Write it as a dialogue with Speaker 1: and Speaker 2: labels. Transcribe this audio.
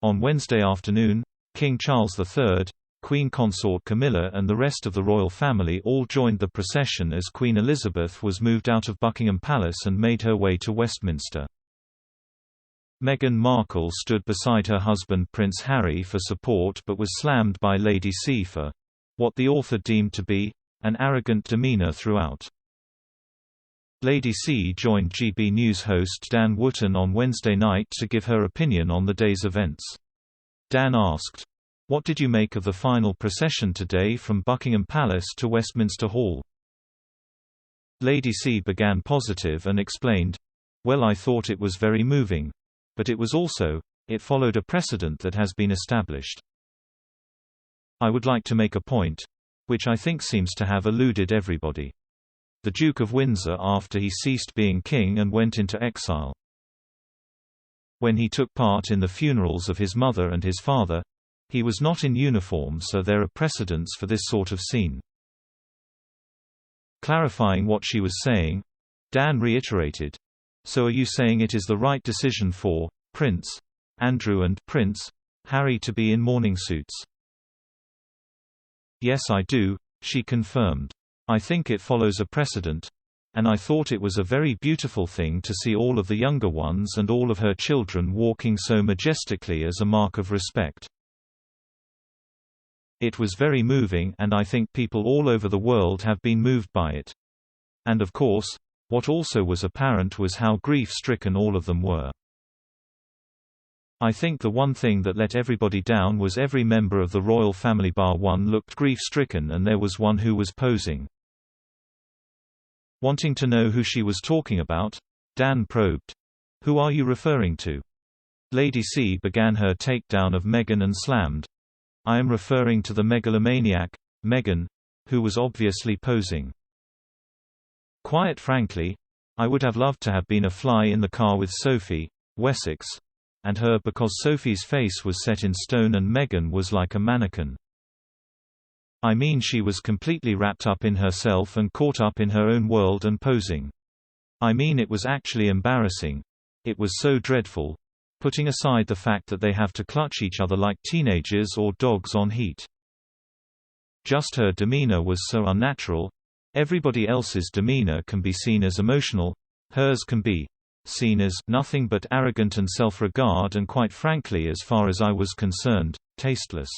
Speaker 1: On Wednesday afternoon, King Charles III, Queen Consort Camilla and the rest of the royal family all joined the procession as Queen Elizabeth was moved out of Buckingham Palace and made her way to Westminster. Meghan Markle stood beside her husband Prince Harry for support but was slammed by Lady C for what the author deemed to be an arrogant demeanour throughout. Lady C joined GB News host Dan Wootton on Wednesday night to give her opinion on the day's events. Dan asked, "What did you make of the final procession today from Buckingham Palace to Westminster Hall?" Lady C began positive and explained, "Well, I thought it was very moving. But it followed a precedent that has been established. I would like to make a point, which I think seems to have eluded everybody. The Duke of Windsor after he ceased being king and went into exile. When he took part in the funerals of his mother and his father, he was not in uniform, so there are precedents for this sort of scene." Clarifying what she was saying, Dan reiterated, "So are you saying it is the right decision for Prince Andrew and Prince Harry to be in mourning suits?" "Yes, I do," she confirmed. "I think it follows a precedent. And I thought it was a very beautiful thing to see all of the younger ones and all of her children walking so majestically as a mark of respect. It was very moving and I think people all over the world have been moved by it. And of course, what also was apparent was how grief-stricken all of them were. I think the one thing that let everybody down was every member of the royal family bar one looked grief-stricken and there was one who was posing." Wanting to know who she was talking about, Dan probed, "Who are you referring to?" Lady C began her takedown of Meghan and slammed, "I am referring to the megalomaniac, Meghan, who was obviously posing. Quite frankly, I would have loved to have been a fly in the car with Sophie, Wessex, and her because Sophie's face was set in stone and Meghan was like a mannequin. I mean, she was completely wrapped up in herself and caught up in her own world and posing. I mean, it was actually embarrassing. It was so dreadful. Putting aside the fact that they have to clutch each other like teenagers or dogs on heat. Just her demeanor was so unnatural. Everybody else's demeanor can be seen as emotional. Hers can be seen as nothing but arrogant and self-regard and, quite frankly, as far as I was concerned, tasteless."